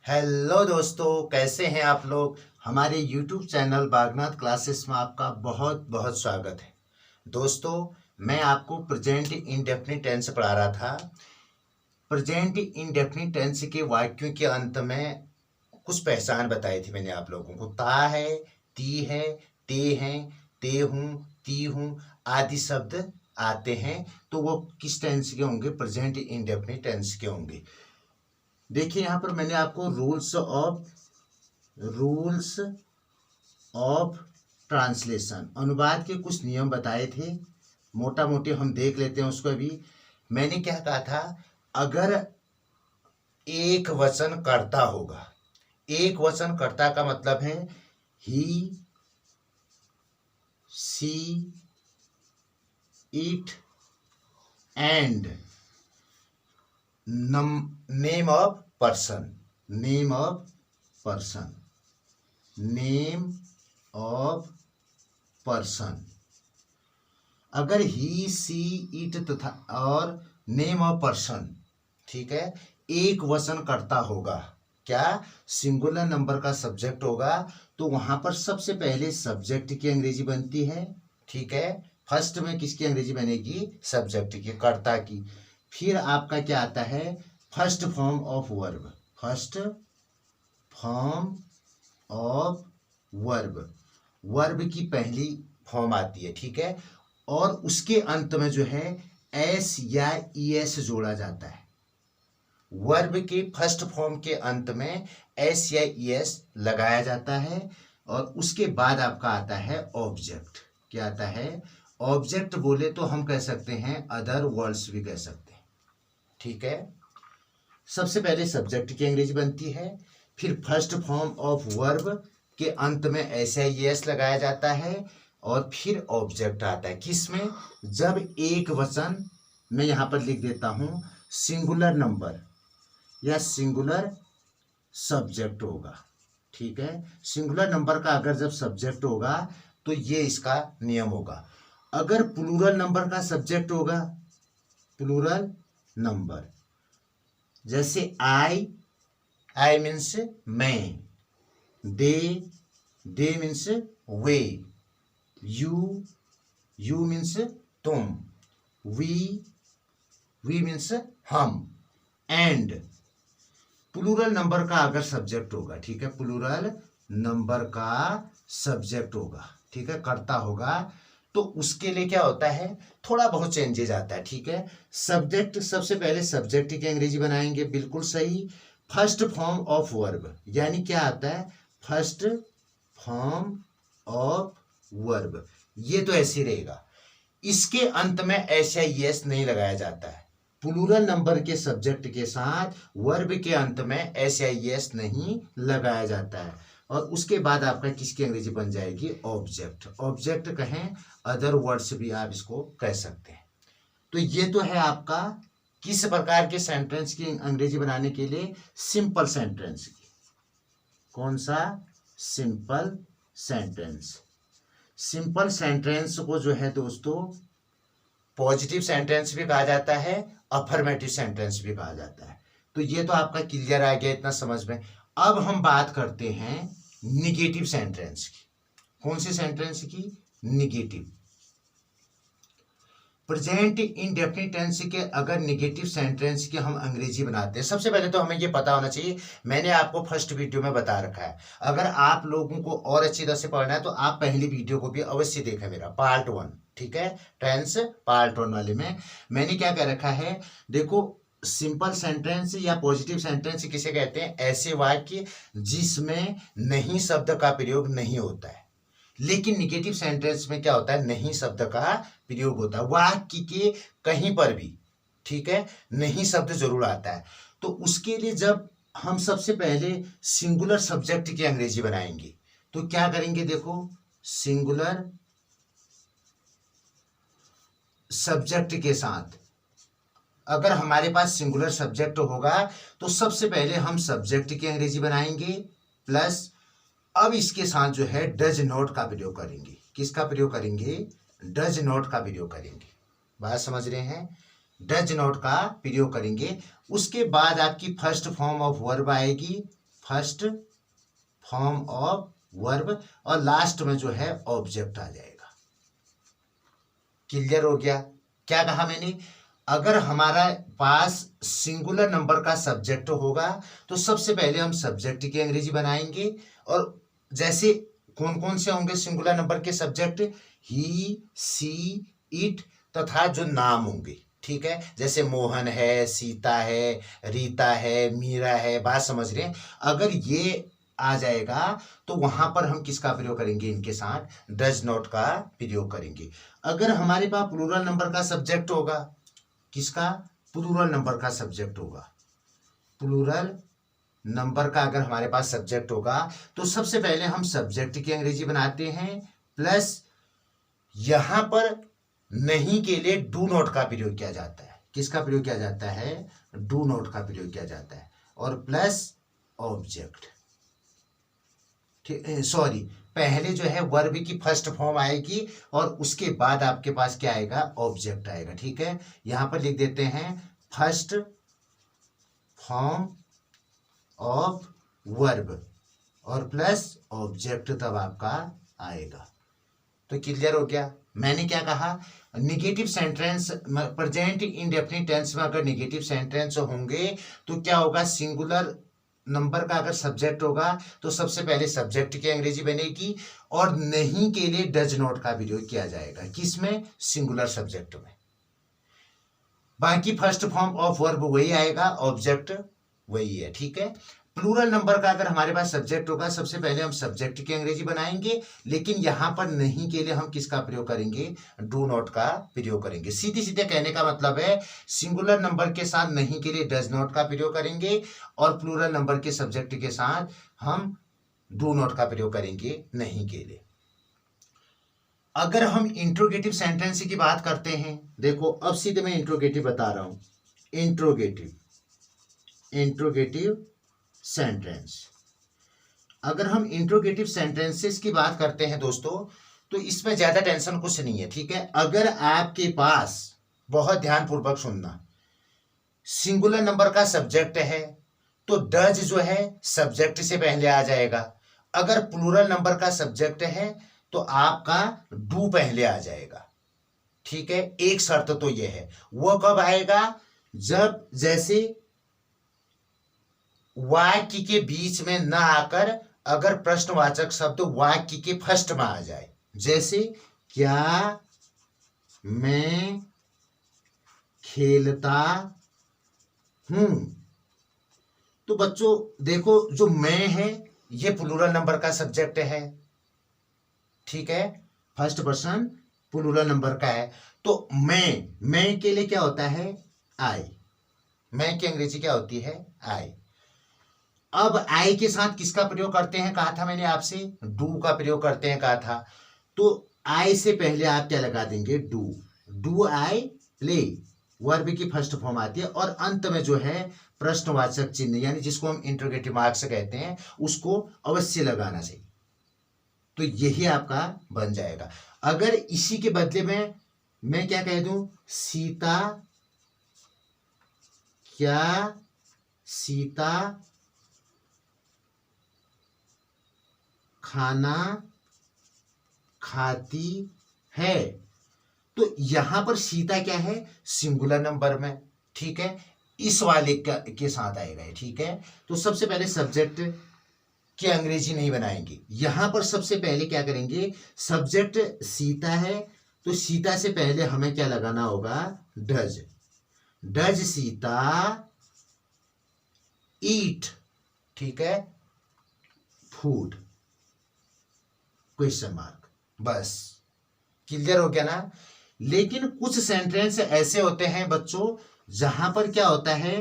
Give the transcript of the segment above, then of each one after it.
Hello दोस्तों, कैसे हैं आप लोग। हमारे YouTube चैनल बागनाथ क्लासेस में आपका बहुत बहुत स्वागत है। दोस्तों, मैं आपको प्रेजेंट इंडेफिनिट टेंस पढ़ा रहा था। प्रेजेंट इंडेफिनिट टेंस के वाक्यों के अंत में कुछ पहचान बताई थी मैंने आप लोगों को। ता है, ती है, ते हैं, ते हूँ, ती हूँ आदि शब्द आते हैं तो वो किस टेंस के होंगे? प्रेजेंट इंडेफिनिट टेंस के होंगे। देखिए यहाँ पर मैंने आपको रूल्स ऑफ ट्रांसलेशन अनुवाद के कुछ नियम बताए थे। मोटा मोटी हम देख लेते हैं उसको। अभी मैंने क्या कहा था, अगर एक वचन कर्ता होगा, एक वचन कर्ता का मतलब है he, she, it and name of person, name of person, name of person. अगर ही, सी, इट तथा और नेम ऑफ पर्सन, ठीक है, एक वचन कर्ता होगा, क्या सिंगुलर नंबर का सब्जेक्ट होगा, तो वहां पर सबसे पहले सब्जेक्ट की अंग्रेजी बनती है। ठीक है, फर्स्ट में किसकी अंग्रेजी बनेगी? सब्जेक्ट की, कर्ता की। फिर आपका क्या आता है? First form of verb, first form of verb, verb की पहली फॉर्म आती है। ठीक है, और उसके अंत में जो है एस या ईएस जोड़ा जाता है। वर्ब के फर्स्ट फॉर्म के अंत में एस या ईएस लगाया जाता है और उसके बाद आपका आता है ऑब्जेक्ट। क्या आता है? ऑब्जेक्ट बोले तो हम कह सकते हैं अदर वर्ड्स भी कह सकते हैं। ठीक है, सबसे पहले सब्जेक्ट की अंग्रेजी बनती है, फिर फर्स्ट फॉर्म ऑफ वर्ब के अंत में एस या ईएस लगाया जाता है और फिर ऑब्जेक्ट आता है। किसमें? जब एक वचन, मैं यहां पर लिख देता हूं, सिंगुलर नंबर या सिंगुलर सब्जेक्ट होगा। ठीक है, सिंगुलर नंबर का अगर जब सब्जेक्ट होगा तो ये इसका नियम होगा। अगर प्लूरल नंबर का सब्जेक्ट होगा, प्लूरल नंबर, जैसे आई, आई मीन्स मैं, दे मीन्स वे, यू मीन्स तुम, वी मीन्स हम, एंड प्लूरल नंबर का अगर सब्जेक्ट होगा, ठीक है, प्लूरल नंबर का सब्जेक्ट होगा, ठीक है, कर्ता होगा, तो उसके लिए क्या होता है, थोड़ा बहुत चेंजेज आता है। ठीक है, सब्जेक्ट, सबसे पहले सब्जेक्ट की अंग्रेजी बनाएंगे, बिल्कुल सही। फर्स्ट फॉर्म ऑफ वर्ब, यानी क्या आता है? फर्स्ट फॉर्म ऑफ वर्ब, ये तो ऐसे ही रहेगा। इसके अंत में एस या ईएस नहीं लगाया जाता है। प्लूरल नंबर के सब्जेक्ट के साथ वर्ब के अंत में एस या ईएस नहीं लगाया जाता है। और उसके बाद आपका किसकी अंग्रेजी बन जाएगी? ऑब्जेक्ट। ऑब्जेक्ट कहें, अदर वर्ड्स भी आप इसको कह सकते हैं। तो ये तो है आपका किस प्रकार के सेंटेंस की अंग्रेजी बनाने के लिए? सिंपल सेंटेंस की। कौन सा? Simple sentence. सिंपल सेंटेंस को जो है दोस्तों पॉजिटिव सेंटेंस भी कहा जाता है, अफर्मेटिव सेंटेंस भी कहा जाता है। तो ये तो आपका क्लियर आ गया इतना समझ में। अब हम बात करते हैं निगेटिव सेंटेंस की। कौन सी सेंटेंस की? निगेटिव। प्रेजेंट इंडेफिनिट टेंस के अगर निगेटिव सेंटेंस की हम अंग्रेजी बनाते हैं, सबसे पहले तो हमें ये पता होना चाहिए, मैंने आपको फर्स्ट वीडियो में बता रखा है। अगर आप लोगों को और अच्छी तरह से पढ़ना है तो आप पहली वीडियो को भी अवश्य देखें, मेरा पार्ट 1, ठीक है, टेंस पार्ट 1 वाले में मैंने क्या कह रखा है। देखो, सिंपल सेंटेंस या पॉजिटिव सेंटेंस किसे कहते हैं? ऐसे वाक्य जिसमें नहीं शब्द का प्रयोग नहीं होता है। लेकिन निगेटिव सेंटेंस में क्या होता है? नहीं शब्द का प्रयोग होता है, वाक्य के कहीं पर भी, ठीक है, नहीं शब्द जरूर आता है। तो उसके लिए जब हम सबसे पहले सिंगुलर सब्जेक्ट की अंग्रेजी बनाएंगे तो क्या करेंगे? देखो, सिंगुलर सब्जेक्ट के साथ अगर हमारे पास सिंगुलर सब्जेक्ट होगा तो सबसे पहले हम सब्जेक्ट की अंग्रेजी बनाएंगे, प्लस अब इसके साथ जो है डज नॉट का प्रयोग करेंगे। किसका प्रयोग करेंगे? डज नॉट का प्रयोग करेंगे। बात समझ रहे हैं? डज नॉट का प्रयोग करेंगे। उसके बाद आपकी फर्स्ट फॉर्म ऑफ वर्ब आएगी, फर्स्ट फॉर्म ऑफ वर्ब और लास्ट में जो है ऑब्जेक्ट आ जाएगा। क्लियर हो गया? क्या कहा मैंने? अगर हमारा पास सिंगुलर नंबर का सब्जेक्ट होगा तो सबसे पहले हम सब्जेक्ट की अंग्रेजी बनाएंगे। और जैसे कौन कौन से होंगे सिंगुलर नंबर के सब्जेक्ट? ही, सी, इट तथा जो नाम होंगे, ठीक है, जैसे मोहन है, सीता है, रीता है, मीरा है। बात समझ रहे हैं? अगर ये आ जाएगा तो वहां पर हम किसका प्रयोग करेंगे? इनके साथ डज नॉट का प्रयोग करेंगे। अगर हमारे पास प्लूरल नंबर का सब्जेक्ट होगा, किसका? प्लूरल नंबर का सब्जेक्ट होगा। प्लूरल नंबर का अगर हमारे पास सब्जेक्ट होगा तो सबसे पहले हम सब्जेक्ट की अंग्रेजी बनाते हैं, प्लस यहां पर नहीं के लिए डू नॉट का प्रयोग किया जाता है। किसका प्रयोग किया जाता है? डू नॉट का प्रयोग किया जाता है। और प्लस ऑब्जेक्ट, ठीक, सॉरी, पहले जो है वर्ब की फर्स्ट फॉर्म आएगी और उसके बाद आपके पास क्या आएगा? ऑब्जेक्ट आएगा। ठीक है, यहां पर लिख देते हैं फर्स्ट फॉर्म ऑफ वर्ब और प्लस ऑब्जेक्ट तब आपका आएगा। तो क्लियर हो गया? मैंने क्या कहा? Negative sentence, present indefinite tense में अगर निगेटिव सेंटेंस होंगे तो क्या होगा? सिंगुलर नंबर का अगर सब्जेक्ट होगा तो सबसे पहले सब्जेक्ट की अंग्रेजी बनेगी और नहीं के लिए डज नॉट का प्रयोग किया जाएगा। किसमें? सिंगुलर सब्जेक्ट में। बाकी फर्स्ट फॉर्म ऑफ वर्ब वही आएगा, ऑब्जेक्ट वही है। ठीक है, प्लूरल नंबर का अगर हमारे पास सब्जेक्ट होगा सबसे पहले हम सब्जेक्ट की अंग्रेजी बनाएंगे, लेकिन यहां पर नहीं के लिए हम किसका प्रयोग करेंगे? डू नॉट का प्रयोग करेंगे। सीधे सीधे कहने का मतलब है सिंगुलर नंबर के साथ नहीं के लिए डज नॉट का प्रयोग करेंगे और प्लूरल नंबर के सब्जेक्ट के साथ हम डू नॉट का प्रयोग करेंगे नहीं के लिए। अगर हम इंट्रोगेटिव सेंटेंस की बात करते हैं, देखो अब सीधे मैं इंट्रोगेटिव बता रहा हूं। इंट्रोगेटिव सेंटेंस, अगर हम इंट्रोगेटिव सेंटेंसेस की बात करते हैं दोस्तों, तो इसमें ज्यादा टेंशन कुछ नहीं है। ठीक है, अगर आपके पास, बहुत ध्यानपूर्वक सुनना, सिंगुलर नंबर का सब्जेक्ट है तो डज जो है सब्जेक्ट से पहले आ जाएगा। अगर प्लूरल नंबर का सब्जेक्ट है तो आपका डू पहले आ जाएगा। ठीक है, एक शर्त तो यह है, वो कब आएगा? जब जैसे वाक्य के बीच में न आकर अगर प्रश्नवाचक शब्द वाक्य के फर्स्ट में आ जाए, जैसे क्या मैं खेलता हूं। तो बच्चों देखो, जो मैं है ये प्लूरल नंबर का सब्जेक्ट है। ठीक है, फर्स्ट पर्सन प्लूरल नंबर का है। तो मैं के लिए क्या होता है? आई। मैं की अंग्रेजी क्या होती है? आई। अब आई के साथ किसका प्रयोग करते हैं कहा था मैंने आपसे? डू का प्रयोग करते हैं कहा था। तो आई से पहले आप क्या लगा देंगे? डू आई प्ले, वर्ब की फर्स्ट फॉर्म आती है और अंत में जो है प्रश्नवाचक चिन्ह, यानी जिसको हम इंट्रोगेटिव मार्क्स कहते हैं, उसको अवश्य लगाना चाहिए। तो यही आपका बन जाएगा। अगर इसी के बदले में मैं क्या कह दूं? सीता खाना खाती है, तो यहां पर सीता क्या है? सिंगुलर नंबर में। ठीक है, इस वाले के साथ आएगा। ठीक है, तो सबसे पहले सब्जेक्ट की अंग्रेजी नहीं बनाएंगे। यहां पर सबसे पहले क्या करेंगे? सब्जेक्ट सीता है तो सीता से पहले हमें क्या लगाना होगा? डज सीता ईट, ठीक है, फूड, क्वेश्चन मार्क। बस क्लियर हो गया ना? लेकिन कुछ सेंटेंस ऐसे होते हैं बच्चों जहां पर क्या होता है?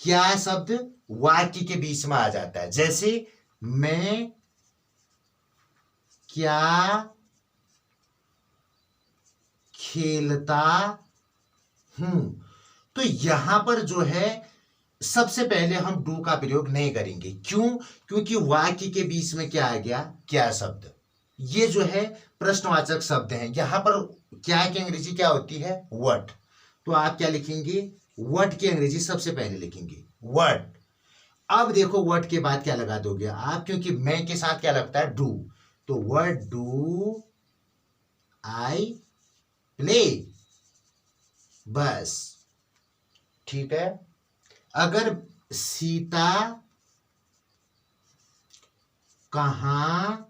क्या शब्द वाक्य के बीच में आ जाता है। जैसे मैं क्या खेलता हूं, तो यहां पर जो है सबसे पहले हम डू का प्रयोग नहीं करेंगे। क्यों? क्योंकि वाक्य के बीच में क्या आ गया? क्या शब्द, ये जो है प्रश्नवाचक शब्द हैं। यहां पर क्या की अंग्रेजी क्या होती है? व्हाट। तो आप क्या लिखेंगे? व्हाट की अंग्रेजी सबसे पहले लिखेंगे, व्हाट। अब देखो वर्ड के बाद क्या लगा दोगे आप, क्योंकि मैं के साथ क्या लगता है, डू, तो वर्ड डू आई प्ले, बस। ठीक है। अगर सीता कहाँ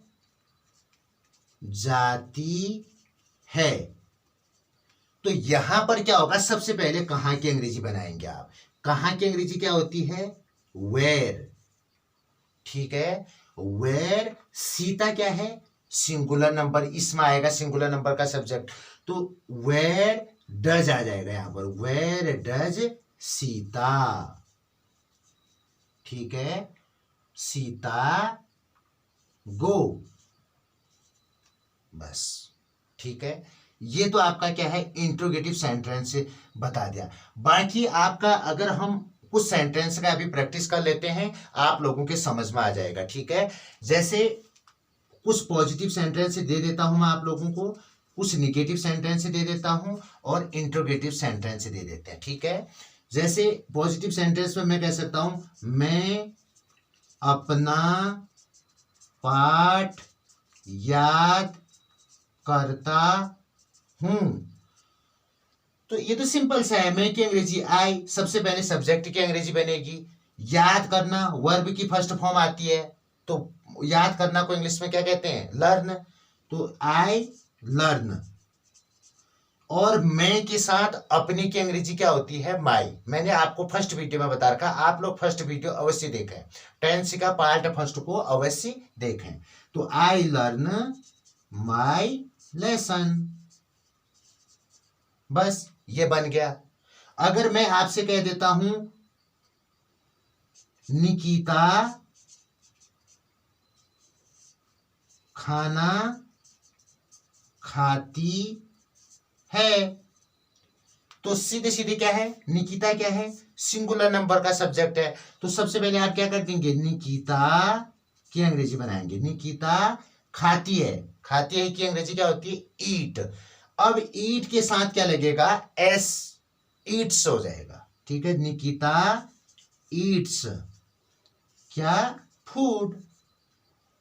जाती है, तो यहां पर क्या होगा, सबसे पहले कहां की अंग्रेजी बनाएंगे आप। कहां की अंग्रेजी क्या होती है, वेयर। ठीक है, वेयर। सीता क्या है, सिंगुलर नंबर, इसमें आएगा सिंगुलर नंबर का सब्जेक्ट, तो वेयर डज आ जाएगा यहां पर, वेयर डज सीता। ठीक है, सीता गो, बस। ठीक है, ये तो आपका क्या है, इंट्रोगेटिव सेंटेंस बता दिया। बाकी आपका अगर हम कुछ सेंटेंस का अभी प्रैक्टिस कर लेते हैं, आप लोगों के समझ में आ जाएगा। ठीक है, जैसे कुछ पॉजिटिव सेंटेंस दे देता हूं मैं आप लोगों को, कुछ निगेटिव सेंटेंस दे देता हूं, और इंट्रोगेटिव सेंटेंस दे देते हैं। ठीक है, जैसे पॉजिटिव सेंटेंस में मैं कह सकता हूं, मैं अपना पाठ याद करता हूं, तो ये तो सिंपल सा है। मैं की अंग्रेजी आई, सबसे पहले सब्जेक्ट की अंग्रेजी बनेगी। याद करना वर्ब की फर्स्ट फॉर्म आती है, तो याद करना को इंग्लिश में क्या कहते हैं, लर्न, तो आई लर्न। और मैं के साथ अपनी की अंग्रेजी क्या होती है, माई। मैंने आपको फर्स्ट वीडियो में बता रखा, आप लोग फर्स्ट वीडियो अवश्य देखें, टेंस का पार्ट फर्स्ट को अवश्य देखें। तो आई लर्न माई लेसन, बस ये बन गया। अगर मैं आपसे कह देता हूं, निकिता खाना खाती है, तो सीधे सीधे क्या है, निकिता क्या है, सिंगुलर नंबर का सब्जेक्ट है, तो सबसे पहले आप क्या कर देंगे, निकिता की अंग्रेजी बनाएंगे। निकिता खाती है, खाती है की अंग्रेजी क्या होती है, ईट। अब ईट के साथ क्या लगेगा, एस, ईट्स हो जाएगा। ठीक है, निकिता ईट्स क्या, फूड।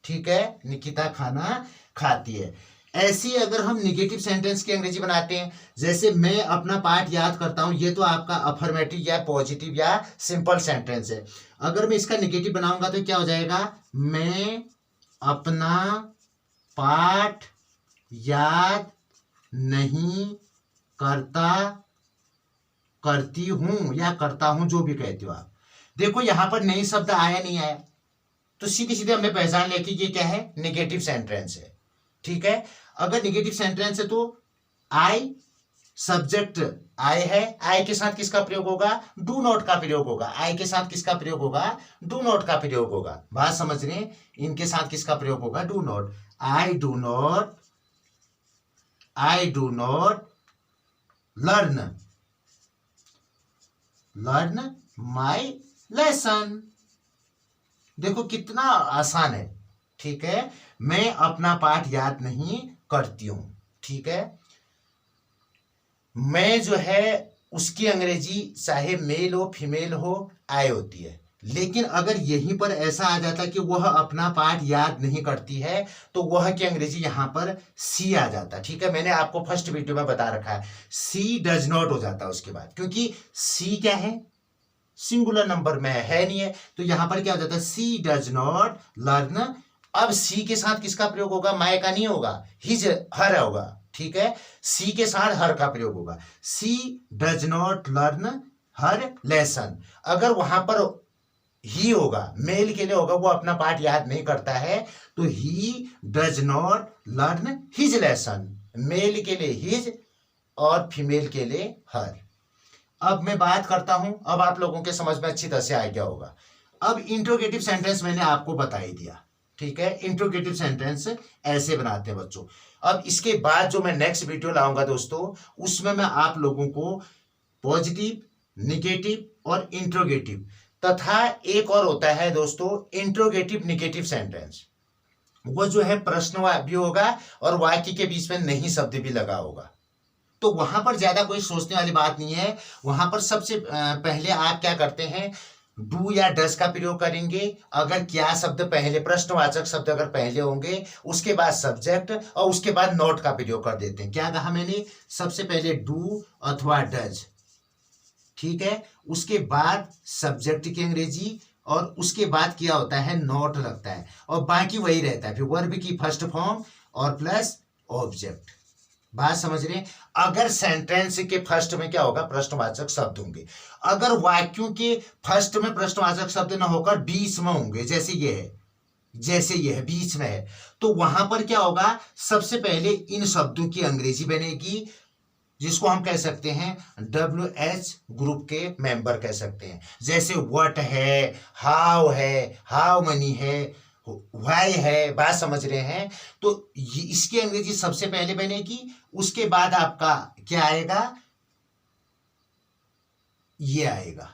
ठीक है, निकिता खाना खाती है। ऐसी अगर हम निगेटिव सेंटेंस की अंग्रेजी बनाते हैं, जैसे मैं अपना पाठ याद करता हूं, ये तो आपका अफर्मेटिव या पॉजिटिव या सिंपल सेंटेंस है। अगर मैं इसका निगेटिव बनाऊंगा तो क्या हो जाएगा, मैं अपना पाठ याद नहीं करता, करती हूं या करता हूं, जो भी कहते हो आप। देखो यहां पर नई शब्द आया नहीं आया, तो सीधे सीधे हमने पहचान लिया कि ये क्या है, निगेटिव सेंटेंस है। ठीक है, अगर निगेटिव सेंटेंस है तो आई, सब्जेक्ट आई है, आई के साथ किसका प्रयोग होगा, डू नॉट का प्रयोग होगा। आई के साथ किसका प्रयोग होगा, डू नॉट का प्रयोग होगा। बात समझ रहे हैं, इनके साथ किसका प्रयोग होगा, do not. I do not, I do not learn, learn my lesson. देखो कितना आसान है। ठीक है, मैं अपना पाठ याद नहीं करती हूं। ठीक है, मैं जो है उसकी अंग्रेजी चाहे मेल हो फीमेल हो आई होती है, लेकिन अगर यहीं पर ऐसा आ जाता कि वह अपना पाठ याद नहीं करती है, तो वह की अंग्रेजी यहां पर सी आ जाता। ठीक है, मैंने आपको फर्स्ट वीडियो में बता रखा है, सी डज नॉट हो जाता उसके बाद, क्योंकि सी क्या है, सिंगुलर नंबर में है नहीं है, तो यहां पर क्या हो जाता है, सी डज नॉट लर्न। अब सी के साथ किसका प्रयोग होगा, माय का नहीं होगा, हिज, हर होगा। ठीक है, सी के साथ हर का प्रयोग होगा, she does not learn her lesson. अगर वहां पर ही होगा, मेल के लिए होगा, वो अपना पाठ याद नहीं करता है, तो he does not learn his lesson. Male के लिए हिज और फीमेल के लिए हर। अब मैं बात करता हूं, अब आप लोगों के समझ में अच्छी तरह से आ गया होगा। अब इंट्रोगेटिव सेंटेंस मैंने आपको बता ही दिया। ठीक है, इंट्रोगेटिव सेंटेंस ऐसे बनाते हैं बच्चों। अब इसके बाद जो मैं नेक्स्ट वीडियो लाऊंगा दोस्तों, उसमें मैं आप लोगों को पॉजिटिव, निगेटिव और इंट्रोगेटिव तथा एक और होता है दोस्तों इंट्रोगेटिव निगेटिव सेंटेंस, वो जो है प्रश्न भी होगा और वाक्य के बीच में नहीं शब्द भी लगा होगा। तो वहां पर ज्यादा कोई सोचने वाली बात नहीं है। वहां पर सबसे पहले आप क्या करते हैं, डू या डज का प्रयोग करेंगे। अगर क्या शब्द पहले, प्रश्नवाचक शब्द अगर पहले होंगे, उसके बाद सब्जेक्ट और उसके बाद नॉट का प्रयोग कर देते हैं। क्या कहा मैंने? सबसे पहले डू अथवा डज, ठीक है, उसके बाद सब्जेक्ट की अंग्रेजी और उसके बाद क्या होता है? नॉट लगता है और बाकी वही रहता है। फिर वर्ब की फर्स्ट फॉर्म और प्लस ऑब्जेक्ट। बात समझ रहे हैं? अगर सेंटेंस के फर्स्ट में क्या होगा? प्रश्नवाचक शब्द होंगे। अगर वाक्यों के फर्स्ट में प्रश्नवाचक शब्द ना होकर बीच में होंगे, जैसे ये है, जैसे ये है, बीच में है, तो वहां पर क्या होगा? सबसे पहले इन शब्दों की अंग्रेजी बनेगी, जिसको हम कह सकते हैं WH ग्रुप के मेंबर कह सकते हैं। जैसे व्हाट है, हाउ मनी है, व्हाई है। बात समझ रहे हैं? तो इसकी अंग्रेजी सबसे पहले बनेगी, उसके बाद आपका क्या आएगा? ये आएगा,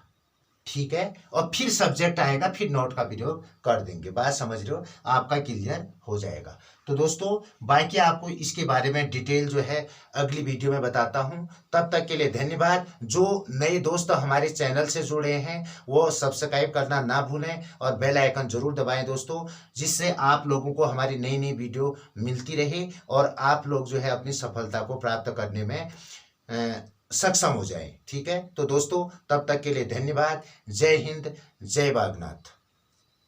ठीक है, और फिर सब्जेक्ट आएगा, फिर नोट का प्रयोग कर देंगे। बात समझ रहे हो? आपका क्लियर हो जाएगा। तो दोस्तों बाकी आपको इसके बारे में डिटेल जो है अगली वीडियो में बताता हूं। तब तक के लिए धन्यवाद। जो नए दोस्त हमारे चैनल से जुड़े हैं वो सब्सक्राइब करना ना भूलें और बेल आइकन जरूर दबाएं दोस्तों, जिससे आप लोगों को हमारी नई नई वीडियो मिलती रहे और आप लोग जो है अपनी सफलता को प्राप्त करने में सक्षम हो जाए। ठीक है, तो दोस्तों तब तक के लिए धन्यवाद। जय हिंद, जय बागनाथ।